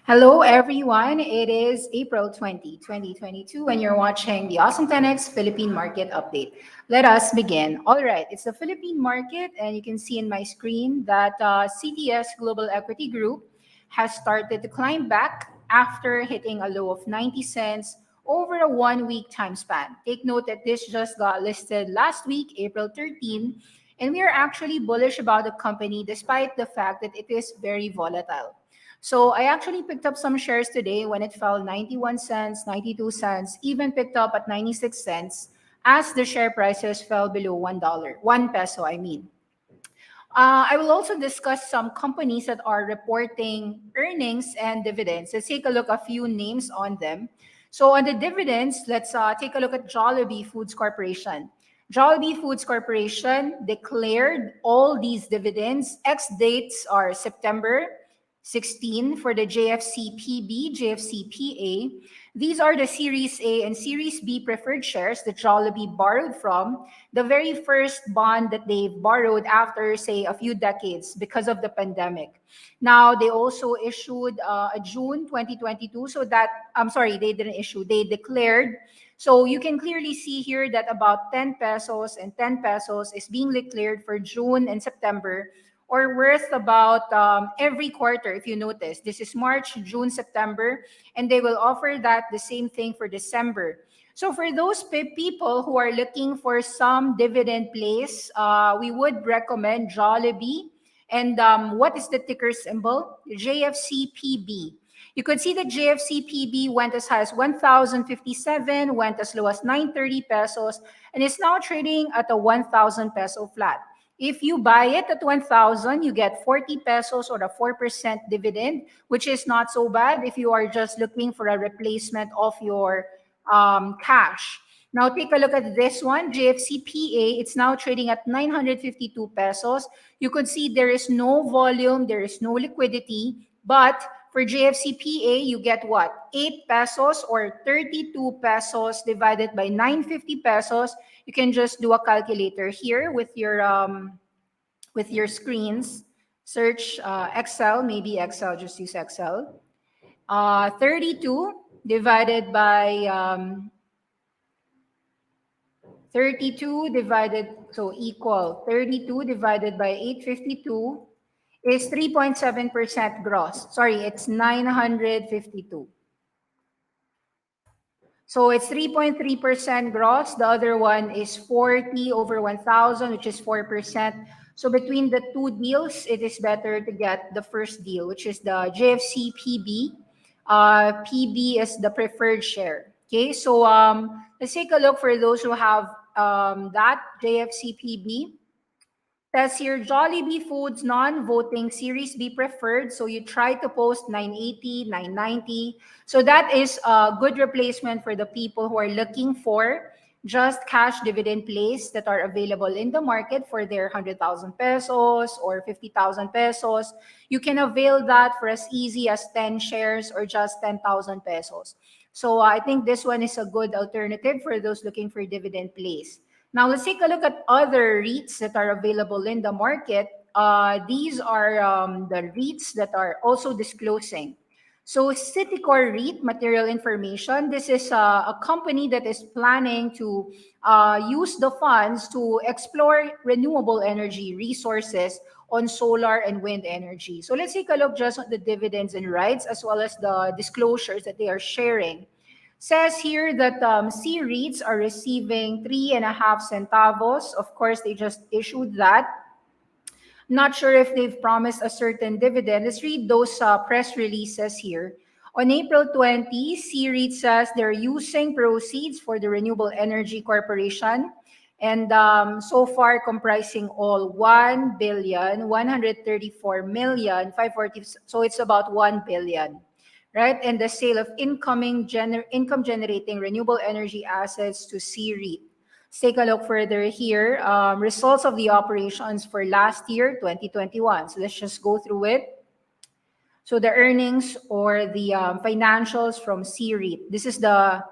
Hello, everyone. It is April 20, 2022, and you're watching the Awesome 10X Philippine Market Update. Let us begin. All right, it's the Philippine market, and you can see in my screen that CTS Global Equity Group has started to climb back after hitting a low of 90 cents over a 1 week time span. Take note that this just got listed last week, April 13, and we are actually bullish about the company despite the fact that it is very volatile. So I actually picked up some shares today when it fell 91 cents, 92 cents, even picked up at 96 cents as the share prices fell below $1, 1 peso, I mean. I will also discuss some companies that are reporting earnings and dividends. Let's take a look at a few names on them. So on the dividends, let's take a look at Jollibee Foods Corporation. Jollibee Foods Corporation declared all these dividends. Ex dates are September 16 for the JFCPB, JFCPA. These are the Series A and Series B preferred shares that Jollibee borrowed from, the very first bond that they've borrowed after, say, a few decades because of the pandemic. Now, they also issued a June 2022, so that, I'm sorry, they didn't issue, they declared. So you can clearly see here that about 10 pesos and 10 pesos is being declared for June and September, or worth about every quarter. If you notice, this is March, June, September, and they will offer that the same thing for December. So for those people who are looking for some dividend plays, we would recommend Jollibee. And what is the ticker symbol? JFCPB. You could see that JFCPB went as high as 1,057, went as low as 930 pesos, and is now trading at a 1,000 peso flat. If you buy it at 1,000, you get 40 pesos or a 4% dividend, which is not so bad if you are just looking for a replacement of your cash. Now, take a look at this one, JFCPA. It's now trading at 952 pesos. You could see there is no volume, there is no liquidity, but for JFCPA, you get what? 8 pesos or 32 pesos divided by 950 pesos. You can just do a calculator here with your screens. Search Excel, maybe Excel, just use Excel. 32 divided by 32 divided, so equal 32 divided by 852 is 3.7% gross. Sorry, it's 952. So it's 3.3% gross. The other one is 40 over 1,000, which is 4%. So between the two deals, it is better to get the first deal, which is the JFC PB. PB is the preferred share. Okay, so let's take a look for those who have that JFC PB. Says here, Jollibee Foods non-voting Series B preferred. So you try to post 980, 990. So that is a good replacement for the people who are looking for just cash dividend plays that are available in the market for their 100,000 pesos or 50,000 pesos. You can avail that for as easy as 10 shares or just 10,000 pesos. So I think this one is a good alternative for those looking for dividend plays. Now, let's take a look at other REITs that are available in the market. These are the REITs that are also disclosing. So, Citicore REIT, material information. This is a company that is planning to use the funds to explore renewable energy resources on solar and wind energy. So, let's take a look just at the dividends and rights as well as the disclosures that they are sharing. Says here that C REITs are receiving 3.5 centavos. Of course, they just issued that. Not sure if they've promised a certain dividend. Let's read those press releases here. On April 20, C REIT says they're using proceeds for the Renewable Energy Corporation, and so far comprising all 1,134,540. So it's about 1 billion. Right, and the sale of income generating renewable energy assets to C REIT. Let's take a look further here. Results of the operations for last year, 2021. So let's just go through it. So the earnings or the financials from C REIT. This is the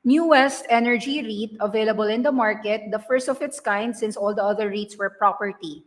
newest energy REIT available in the market, the first of its kind since all the other REITs were property.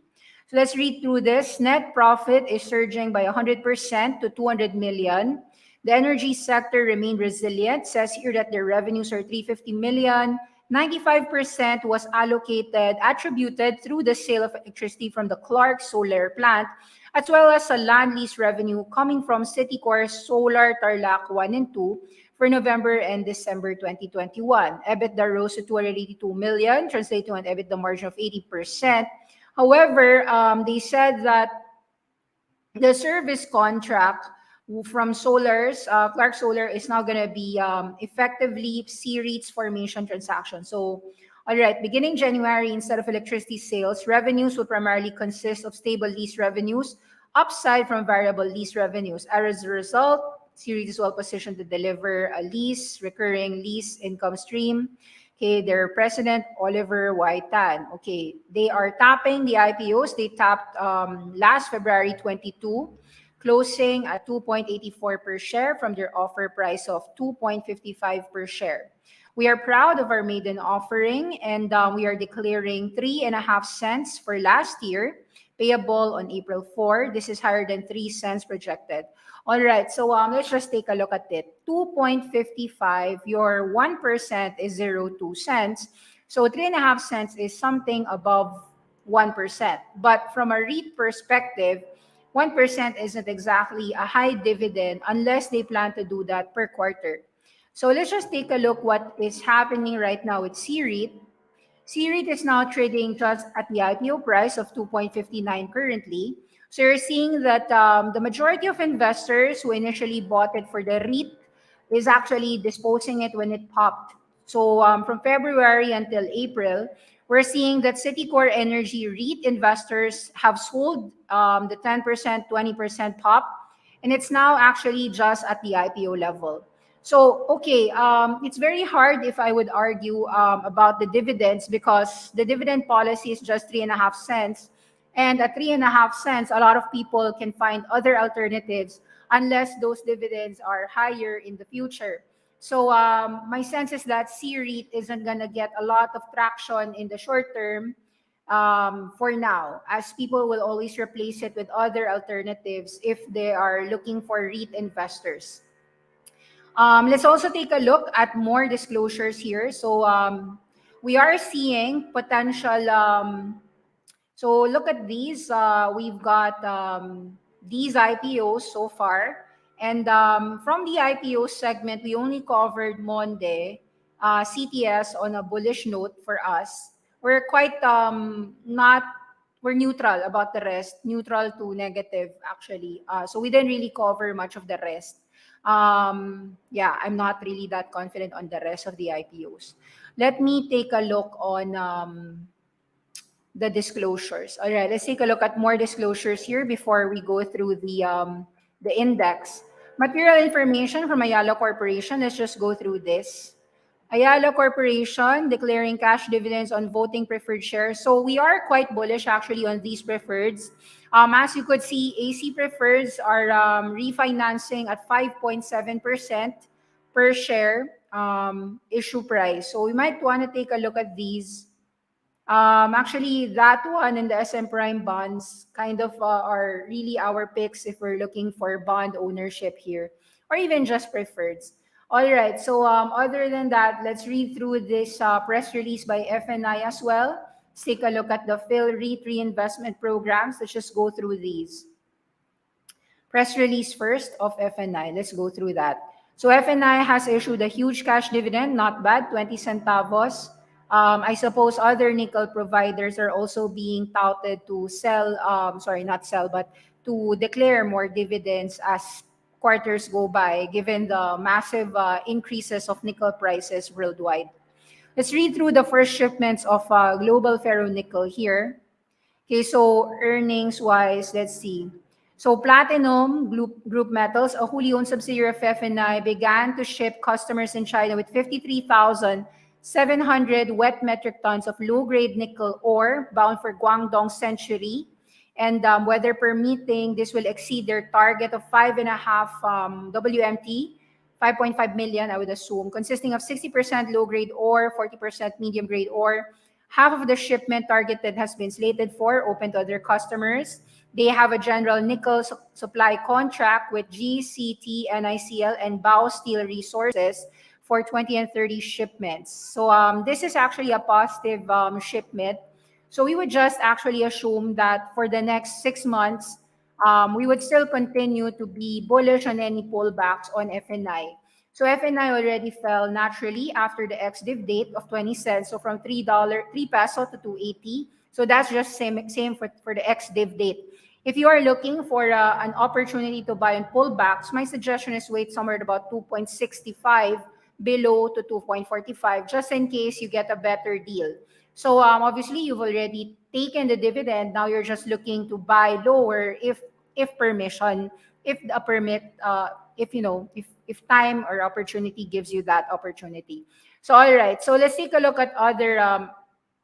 So let's read through this. Net profit is surging by 100% to 200 million. The energy sector remained resilient. Says here that their revenues are 350 million. 95% was attributed through the sale of electricity from the Clark Solar Plant, as well as a land lease revenue coming from Citicorp's Solar Tarlac 1 and 2 for November and December 2021. EBITDA rose to 282 million, translating an EBITDA margin of 80%. However, they said that the service contract from Clark Solar is now going to be effectively C-REITs formation transaction. So, all right, beginning January, instead of electricity sales, revenues will primarily consist of stable lease revenues, upside from variable lease revenues. As a result, C-REIT is well positioned to deliver a recurring lease income stream. Okay, their president, Oliver Y. Tan. Okay, they are tapping the IPOs. They tapped last February 22, closing at 2.84 per share from their offer price of 2.55 per share. We are proud of our maiden offering, and we are declaring 3.5 cents for last year, payable on April 4. This is higher than 3 cents projected. All right, so let's just take a look at it. 2.55, your 1% is 0.02 cents. So 3.5 cents is something above 1%. But from a REIT perspective, 1% isn't exactly a high dividend unless they plan to do that per quarter. So let's just take a look what is happening right now with C-REIT. C-REIT is now trading just at the IPO price of 2.59 currently. So you're seeing that the majority of investors who initially bought it for the REIT is actually disposing it when it popped. So from February until April, we're seeing that Citicorp Energy REIT investors have sold the 10%, 20% pop, and it's now actually just at the IPO level. So, okay, it's very hard if I would argue about the dividends because the dividend policy is just 3.5 cents. And at 3.5 cents, a lot of people can find other alternatives unless those dividends are higher in the future. So my sense is that C-REIT isn't going to get a lot of traction in the short term for now, as people will always replace it with other alternatives if they are looking for REIT investors. Let's also take a look at more disclosures here. So we are seeing potential. So look at these. We've got these IPOs so far. And from the IPO segment, we only covered Monde, CTS on a bullish note for us. We're quite we're neutral about the rest, neutral to negative actually. So we didn't really cover much of the rest. Yeah, I'm not really that confident on the rest of the IPOs. Let me take a look on the disclosures. All right, let's take a look at more disclosures here before we go through the index. Material information from Ayala Corporation. Let's just go through this. Ayala Corporation declaring cash dividends on voting preferred shares. So we are quite bullish actually on these preferreds. As you could see, AC preferreds are refinancing at 5.7% per share issue price. So we might want to take a look at these. Actually, that one and the SM Prime bonds kind of are really our picks if we're looking for bond ownership here, or even just preferreds. All right, so other than that, let's read through this press release by FNI as well. Let's take a look at the Phil REIT reinvestment programs. Let's just go through these. Press release first of FNI. Let's go through that. So FNI has issued a huge cash dividend, not bad, 20 centavos. I suppose other nickel providers are also being touted to sell, not sell, but to declare more dividends as quarters go by, given the massive increases of nickel prices worldwide. Let's read through the first shipments of global ferronickel here. Okay, so earnings-wise, let's see. So Platinum Group Metals, a wholly owned subsidiary of FNI, began to ship customers in China with 53,700 wet metric tons of low-grade nickel ore bound for Guangdong Century. And weather permitting, this will exceed their target of 5.5 WMT, 5.5 million, I would assume, consisting of 60% low-grade ore, 40% medium-grade ore. Half of the shipment targeted has been slated for, open to other customers. They have a general nickel supply contract with GCT, NICL, and Bao Steel Resources for 20 and 30 shipments. So this is actually a positive shipment. So we would just actually assume that for the next 6 months, we would still continue to be bullish on any pullbacks on FNI. So FNI already fell naturally after the ex-div date of 20 cents. So from $3, 3 peso to 2.80. So that's just same for the ex-div date. If you are looking for an opportunity to buy on pullbacks, my suggestion is wait somewhere at about 2.65 below to 2.45, just in case you get a better deal. So obviously you've already taken the dividend. Now you're just looking to buy lower if permission, if a permit, if you know, if time or opportunity gives you that opportunity. So all right, so let's take a look at other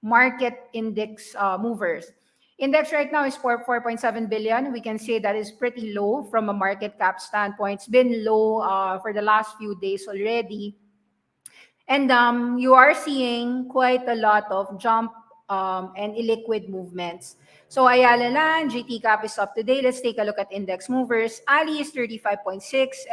market index movers. Index right now is 4.7 billion. We can say that is pretty low from a market cap standpoint. It's been low for the last few days already. And you are seeing quite a lot of jump and illiquid movements. So Ayala Land, GT Cap is up today. Let's take a look at index movers. Ali is 35.6,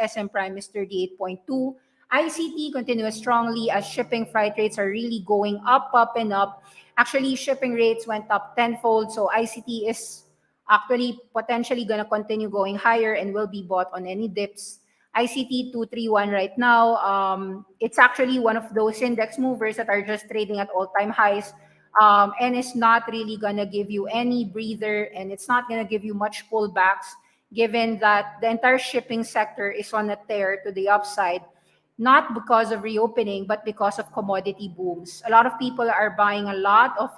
SM Prime is 38.2. ICT continues strongly as shipping freight rates are really going up and up. Actually, shipping rates went up tenfold. So ICT is actually potentially going to continue going higher and will be bought on any dips. ICT 231 right now. It's actually one of those index movers that are just trading at all-time highs. And it's not really going to give you any breather, and it's not going to give you much pullbacks, given that the entire shipping sector is on a tear to the upside, not because of reopening, but because of commodity booms. A lot of people are buying a lot of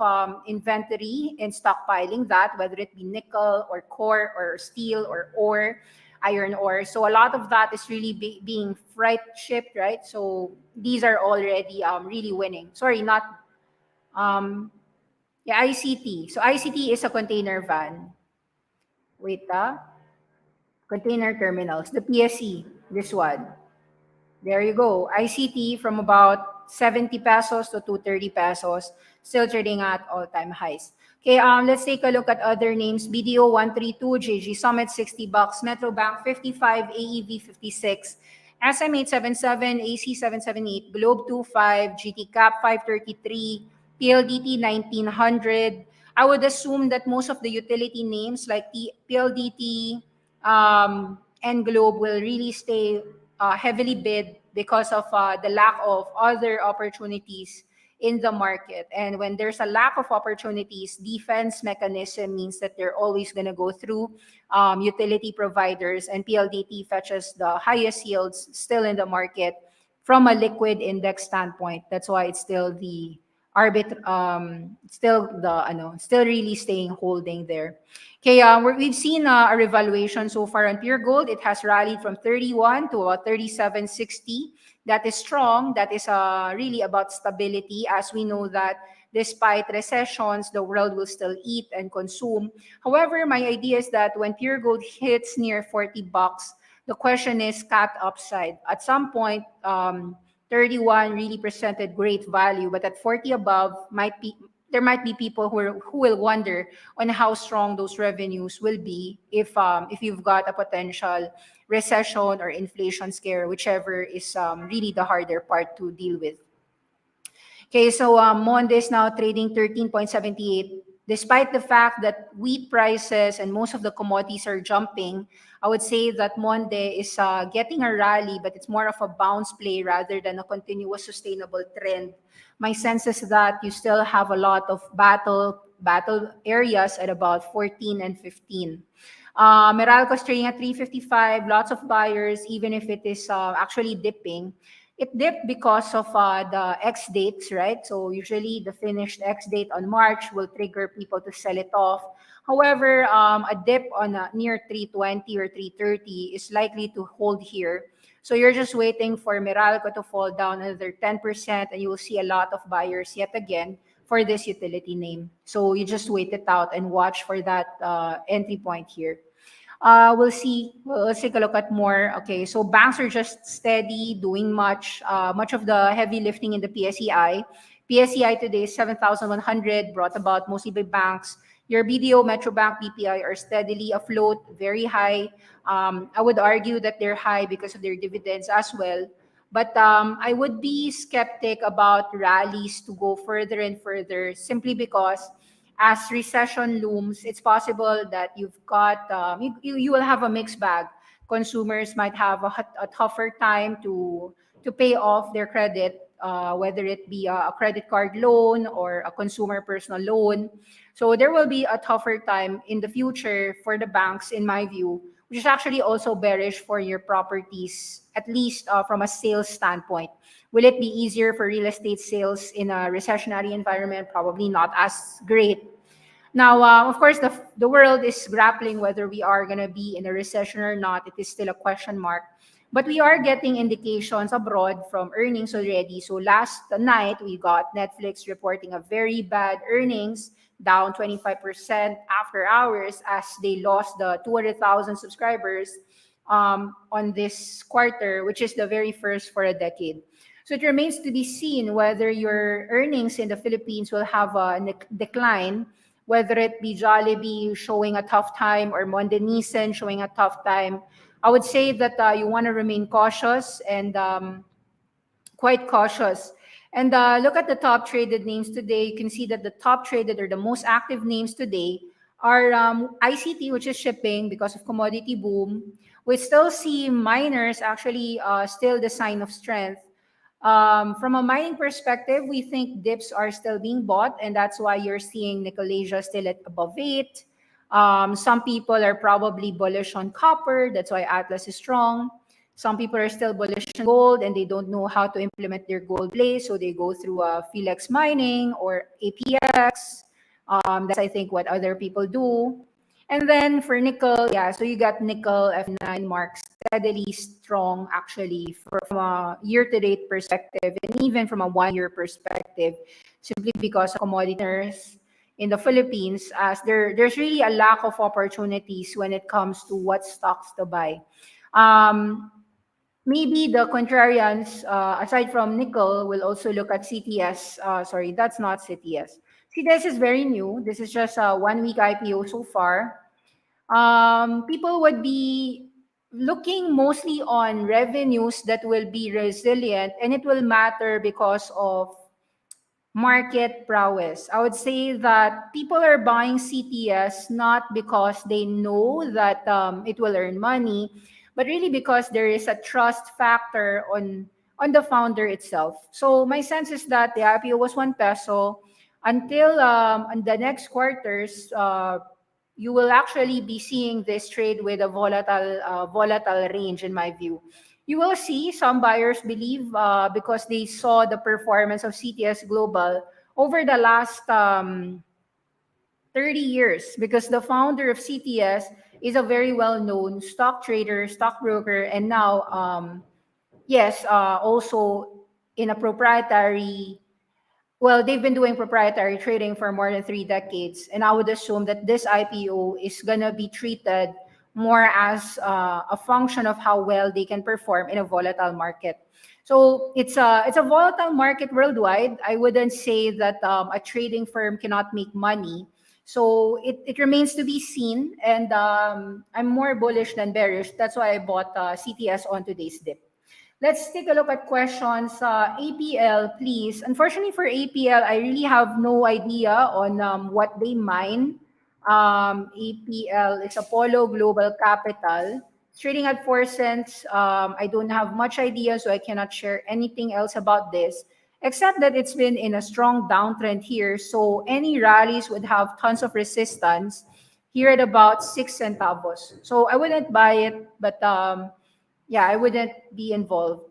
inventory and stockpiling that, whether it be nickel or core or steel or ore, iron ore. So a lot of that is really being freight shipped, right? So these are already really winning. Sorry, not yeah, ICT. So ICT is a container van. Wait, container terminals. The PSE, this one. There you go. ICT from about 70 pesos to 230 pesos, still trading at all-time highs. Okay, let's take a look at other names. BDO 132, JG Summit 60 bucks, Metro Bank 55, AEV 56, SM 877, AC 778, Globe 25, GT Cap 533, PLDT 1900. I would assume that most of the utility names like the PLDT and Globe will really stay heavily bid because of the lack of other opportunities in the market. And when there's a lack of opportunities, defense mechanism means that they're always going to go through utility providers, and PLDT fetches the highest yields still in the market from a liquid index standpoint. That's why it's still the still really staying holding there. Okay, we've seen a revaluation so far on pure gold. It has rallied from 31 to about 37.60. That is strong. That is really about stability, as we know that despite recessions, the world will still eat and consume. However, my idea is that when pure gold hits near 40 bucks, the question is cat upside. At some point, 31 really presented great value, but at 40 above, there might be people who will wonder on how strong those revenues will be if you've got a potential recession or inflation scare, whichever is really the harder part to deal with. Okay, so Monde is now trading 13.78. Despite the fact that wheat prices and most of the commodities are jumping, I would say that Monde is getting a rally, but it's more of a bounce play rather than a continuous sustainable trend. My sense is that you still have a lot of battle areas at about 14 and 15. Meralco is trading at 355, lots of buyers, even if it is actually dipping. It dipped because of the X dates, right? So usually the finished X date on March will trigger people to sell it off. However, a dip on near 320 or 330 is likely to hold here. So you're just waiting for Meralco to fall down another 10%, and you will see a lot of buyers yet again for this utility name. So you just wait it out and watch for that entry point here. We'll see. Let's take a look at more. Okay, so banks are just steady, doing much of the heavy lifting in the PSEI. PSEI today is 7,100, brought about mostly by banks. Your BDO, Metrobank, BPI are steadily afloat, very high. I would argue that they're high because of their dividends as well. But I would be skeptic about rallies to go further and further simply because as recession looms, it's possible that you've got, you will have a mixed bag. Consumers might have a tougher time to pay off their credit, whether it be a credit card loan or a consumer personal loan. So there will be a tougher time in the future for the banks, in my view, which is actually also bearish for your properties, at least from a sales standpoint. Will it be easier for real estate sales in a recessionary environment? Probably not as great. Now, of course, the world is grappling whether we are going to be in a recession or not. It is still a question mark. But we are getting indications abroad from earnings already. So last night, we got Netflix reporting a very bad earnings, down 25% after hours as they lost the 200,000 subscribers on this quarter, which is the very first for a decade. So it remains to be seen whether your earnings in the Philippines will have a decline, whether it be Jollibee showing a tough time or Monde Nissan showing a tough time. I would say that you want to remain cautious and quite cautious. And look at the top traded names today. You can see that the top traded or the most active names today are ICT, which is shipping because of commodity boom. We still see miners actually still the sign of strength. From a mining perspective, we think dips are still being bought, and that's why you're seeing Nicolasia still at above 8. Some people are probably bullish on copper. That's why Atlas is strong. Some people are still bullish on gold and they don't know how to implement their gold play. So they go through Felix mining or APX. That's, I think, what other people do. And then for nickel, yeah, so you got nickel F9 marks steadily strong actually from a year-to-date perspective and even from a one-year perspective, simply because of commodities in the Philippines, as there's really a lack of opportunities when it comes to what stocks to buy. Maybe the contrarians, aside from nickel, will also look at CTS. Sorry, that's not CTS. CTS is very new. This is just a 1 week IPO so far. People would be looking mostly on revenues that will be resilient, and it will matter because of market prowess. I would say that people are buying CTS not because they know that it will earn money, but really because there is a trust factor on the founder itself. So my sense is that the IPO was 1 peso until on the next quarters. You will actually be seeing this trade with a volatile range, in my view. You will see some buyers believe because they saw the performance of CTS Global over the last 30 years, because the founder of CTS is a very well-known stock trader, stockbroker, and now, yes, also in a proprietary, well, they've been doing proprietary trading for more than 3 decades, and I would assume that this IPO is gonna be treated more as a function of how well they can perform in a volatile market. So it's a volatile market worldwide. I wouldn't say that a trading firm cannot make money. So it remains to be seen, and I'm more bullish than bearish. That's why I bought CTS on today's dip. Let's take a look at questions. APL, please. Unfortunately for APL, I really have no idea on what they mine. APL is Apollo Global Capital. It's trading at 4 cents. I don't have much idea, so I cannot share anything else about this, except that it's been in a strong downtrend here. So any rallies would have tons of resistance here at about 6 centavos. So I wouldn't buy it, but yeah, I wouldn't be involved.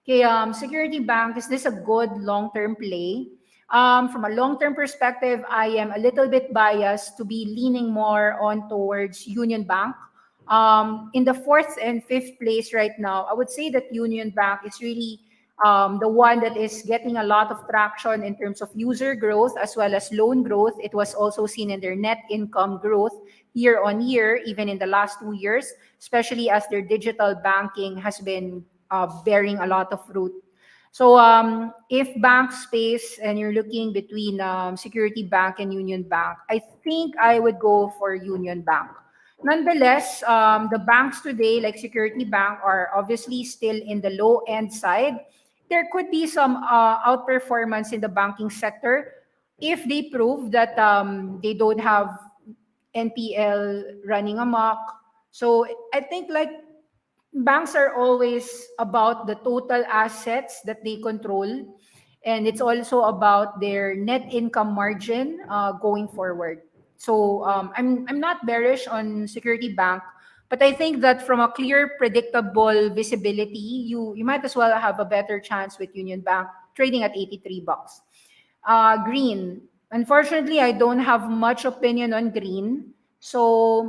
Okay, Security Bank, is this a good long-term play? From a long-term perspective, I am a little bit biased to be leaning more on towards Union Bank. In the 4th and 5th place right now, I would say that Union Bank is really the one that is getting a lot of traction in terms of user growth as well as loan growth. It was also seen in their net income growth year on year, even in the last 2 years, especially as their digital banking has been bearing a lot of fruit. So if bank space and you're looking between Security Bank and Union Bank, I think I would go for Union Bank. Nonetheless, the banks today, like Security Bank, are obviously still in the low end side. There could be some outperformance in the banking sector if they prove that they don't have NPL running amok. So I think like banks are always about the total assets that they control, and it's also about their net income margin going forward. So I'm not bearish on Security Bank, but I think that from a clear, predictable visibility, you might as well have a better chance with Union Bank trading at 83 bucks. Green. Unfortunately, I don't have much opinion on green. So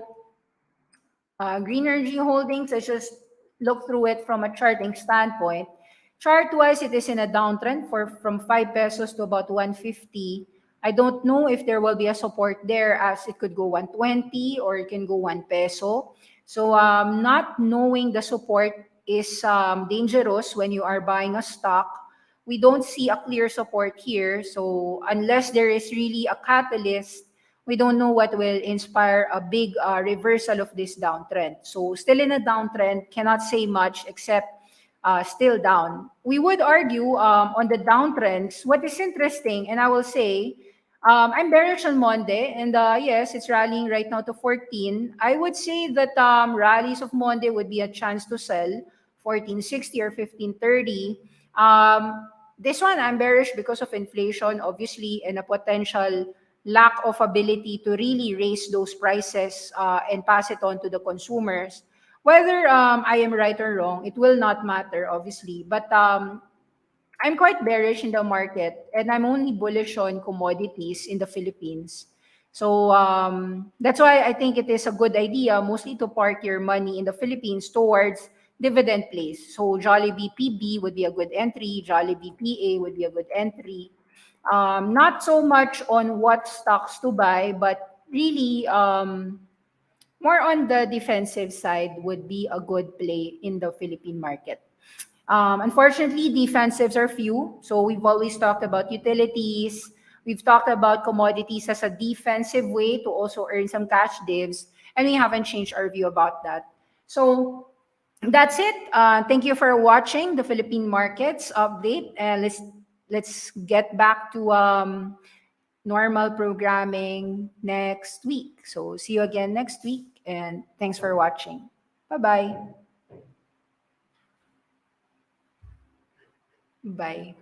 Green Energy Holdings, I just look through it from a charting standpoint. Chart-wise, it is in a downtrend from 5 pesos to about 150. I don't know if there will be a support there, as it could go 120 or it can go 1 peso. So not knowing the support is dangerous when you are buying a stock. We don't see a clear support here. So unless there is really a catalyst, we don't know what will inspire a big reversal of this downtrend. So still in a downtrend, cannot say much except still down. We would argue on the downtrends. What is interesting, and I will say, I'm bearish on Monday, and yes, it's rallying right now to 14. I would say that rallies of Monday would be a chance to sell 1460 or 1530. This one I'm bearish because of inflation, obviously, and a potential lack of ability to really raise those prices and pass it on to the consumers. Whether I am right or wrong, it will not matter, obviously. But I'm quite bearish in the market, and I'm only bullish on commodities in the Philippines. So that's why I think it is a good idea, mostly to park your money in the Philippines towards dividend plays. So Jollibee PB would be a good entry. Jollibee PA would be a good entry. Not so much on what stocks to buy, but really more on the defensive side would be a good play in the Philippine market. Unfortunately, defensives are few. So we've always talked about utilities. We've talked about commodities as a defensive way to also earn some cash divs, and we haven't changed our view about that. So that's it. Thank you for watching the Philippine markets update, and let's get back to normal programming next week. So see you again next week, and thanks for watching. Bye-bye. Bye.